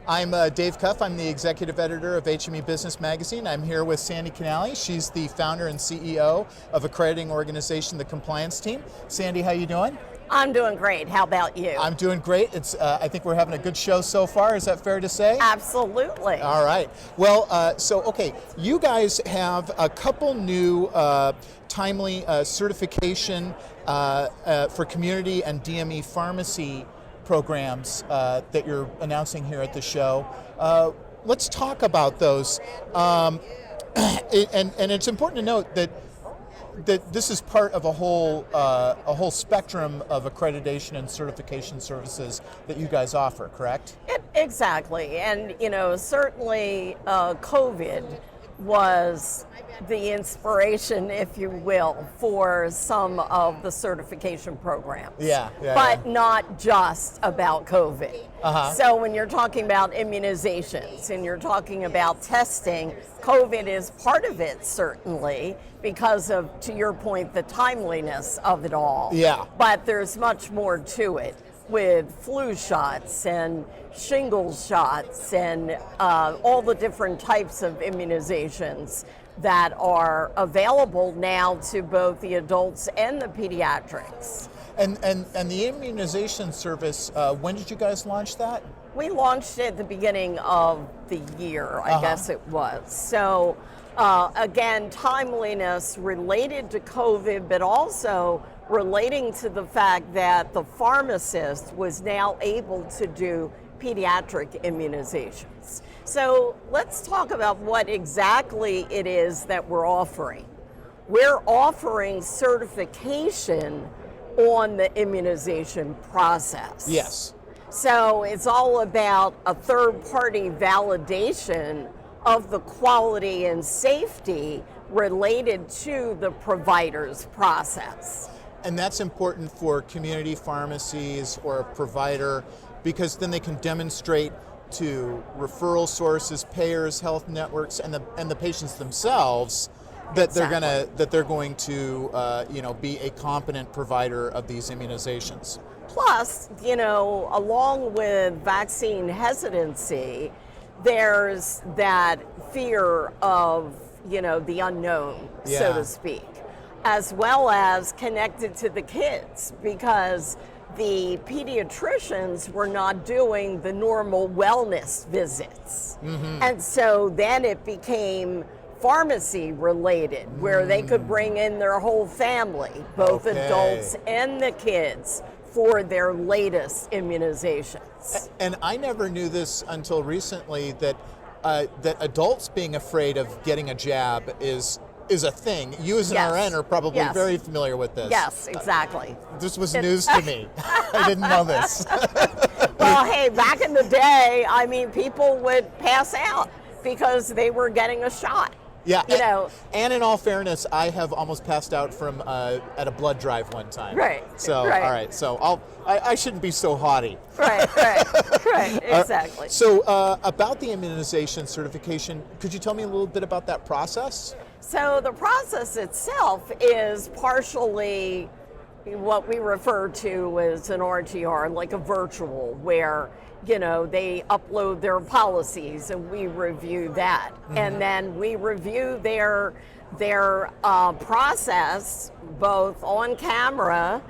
I'm Dave Cuff. I'm the executive editor of HME Business magazine. I'm here with Sandy Canally. She's the founder and CEO of accrediting organization, the Compliance Team. Sandy, how you doing? I'm doing great. How about you? I'm doing great. I think we're having a good show so far. Is that fair to say? Absolutely. All right. Well, you guys have a couple new timely certification for community and DME pharmacy programs that you're announcing here at the show. Let's talk about those. And it's important to note that this is part of a whole spectrum of accreditation and certification services that you guys offer, correct? Exactly. And, certainly COVID was the inspiration, if you will, for some of the certification programs. But not just about COVID. So when you're talking about immunizations and you're talking about testing, COVID is part of it, certainly, because of, to your point, the timeliness of it all. But there's much more to it, with flu shots and shingles shots and all the different types of immunizations that are available now to both the adults and the pediatrics. And the immunization service, when did you guys launch that? We launched it at the beginning of the year, I guess it was. So again, timeliness related to COVID, but also relating to the fact that the pharmacist was now able to do pediatric immunizations. So let's talk about what exactly it is that we're offering. We're offering certification on the immunization process. Yes. So it's all about a third-party validation of the quality and safety related to the provider's process. And that's important for community pharmacies or a provider, because then they can demonstrate to referral sources, payers, health networks, and the patients themselves that they're going to be a competent provider of these immunizations. Plus, along with vaccine hesitancy, there's that fear of the unknown, so to speak, as well as connected to the kids, because the pediatricians were not doing the normal wellness visits. And so then it became pharmacy related, where they could bring in their whole family, both adults and the kids, for their latest immunizations. And I never knew this until recently, that adults being afraid of getting a jab is a thing. You as an RN are probably very familiar with this. Yes, exactly. This was news to me. I didn't know this. Well, hey, back in the day, people would pass out because they were getting a shot. And in all fairness, I have almost passed out from at a blood drive one time. So, all right. So I shouldn't be so haughty. Right, exactly. So about the immunization certification, could you tell me a little bit about that process? So the process itself is partially what we refer to as an RTR, like a virtual, where they upload their policies and we review that. And then we review their process both on camera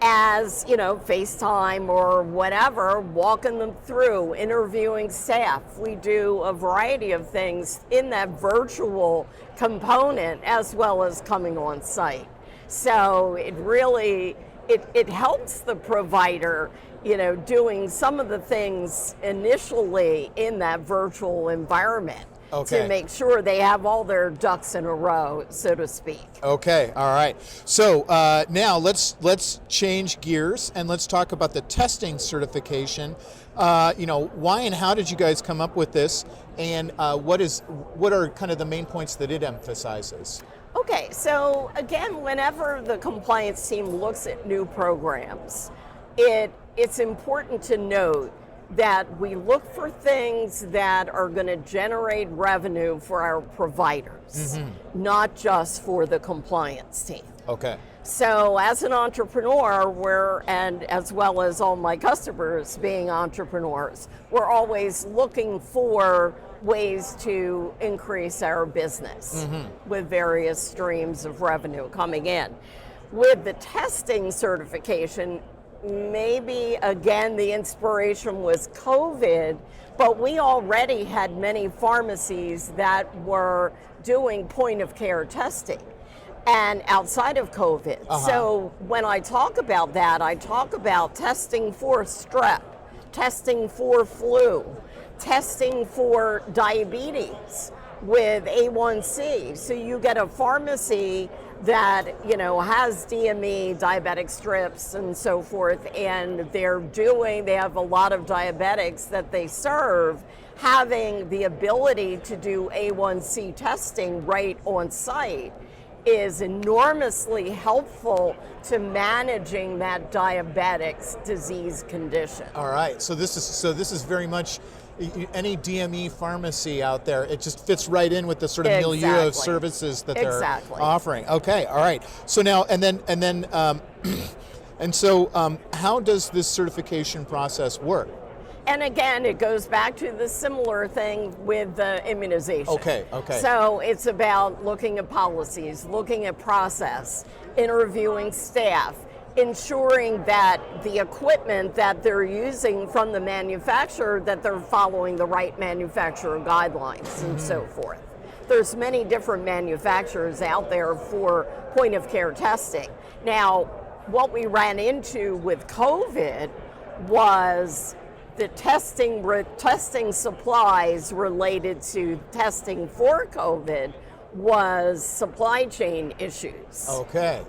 as, FaceTime or whatever, walking them through, interviewing staff. We do a variety of things in that virtual component as well as coming on site. So it really, it helps the provider, doing some of the things initially in that virtual environment to make sure they have all their ducks in a row, so to speak. Okay, all right. So now let's change gears and let's talk about the testing certification. Why and how did you guys come up with this, and what are kind of the main points that it emphasizes? Okay, so again, whenever the compliance team looks at new programs, it's important to note that we look for things that are going to generate revenue for our providers, not just for the compliance team. Okay. So as an entrepreneur, and as well as all my customers being entrepreneurs, we're always looking for ways to increase our business with various streams of revenue coming in. With the testing certification, maybe again the inspiration was COVID, but we already had many pharmacies that were doing point of care testing and outside of COVID. So when I talk about that, I talk about testing for strep, testing for flu, testing for diabetes with A1C. So you get a pharmacy that, you know, has DME, diabetic strips and so forth, and they have a lot of diabetics that they serve. Having the ability to do A1C testing right on site is enormously helpful to managing that diabetic's disease condition. All right, so this is very much any DME pharmacy out there. It just fits right in with the sort of milieu of services that they're offering. Okay, all right. So now how does this certification process work? And again, it goes back to the similar thing with the immunization. Okay. So it's about looking at policies, looking at process, interviewing staff, ensuring that the equipment that they're using from the manufacturer, that they're following the right manufacturer guidelines and so forth. There's many different manufacturers out there for point of care testing. Now, what we ran into with COVID was the testing supplies related to testing for COVID was supply chain issues. Okay.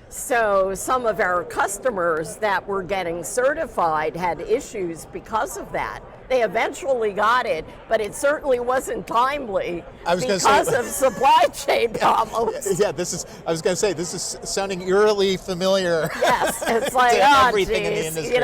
So some of our customers that were getting certified had issues because of that. They eventually got it, but it certainly wasn't timely because of supply chain problems. Yeah, this is sounding eerily familiar. Yes, it's like, everything in the industry. You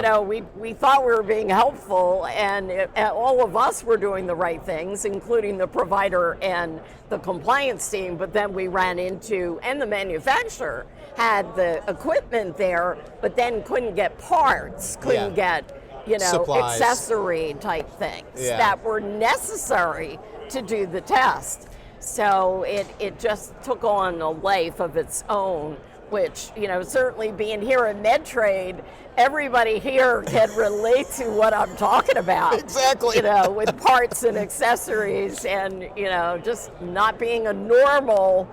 know, we thought we were being helpful, and all of us were doing the right things, including the provider and the compliance team, but then we ran into, and the manufacturer had the equipment there, but then couldn't get parts, couldn't get, you know, supplies, accessory type things that were necessary to do the test. So it just took on a life of its own, which, you know, certainly being here at Medtrade, everybody here can relate to what I'm talking about. Exactly. You know, with parts and accessories and, you know, just not being a normal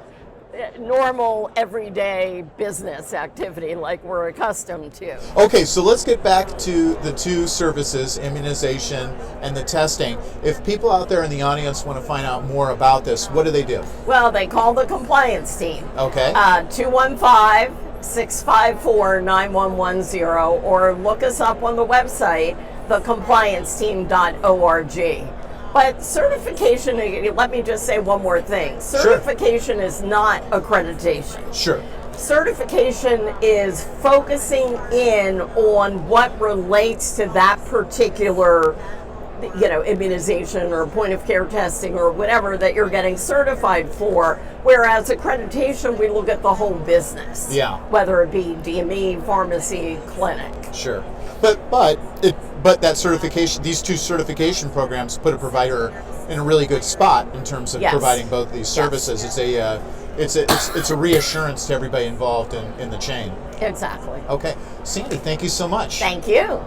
everyday business activity like we're accustomed to. Okay, so let's get back to the two services, immunization and the testing. If people out there in the audience want to find out more about this, what do they do? Well, they call the compliance team. Okay. 215-654-9110, or look us up on the website, thecomplianceteam.org. But certification, let me just say one more thing. Certification is not accreditation. Sure. Certification is focusing in on what relates to that particular, you know, immunization or point of care testing or whatever that you're getting certified for. Whereas accreditation, we look at the whole business. Yeah. Whether it be DME, pharmacy, clinic. Sure. But that certification, these two certification programs put a provider in a really good spot in terms of providing both of these services. It's a reassurance to everybody involved in the chain. Exactly. Okay. Sandy, thank you so much. Thank you.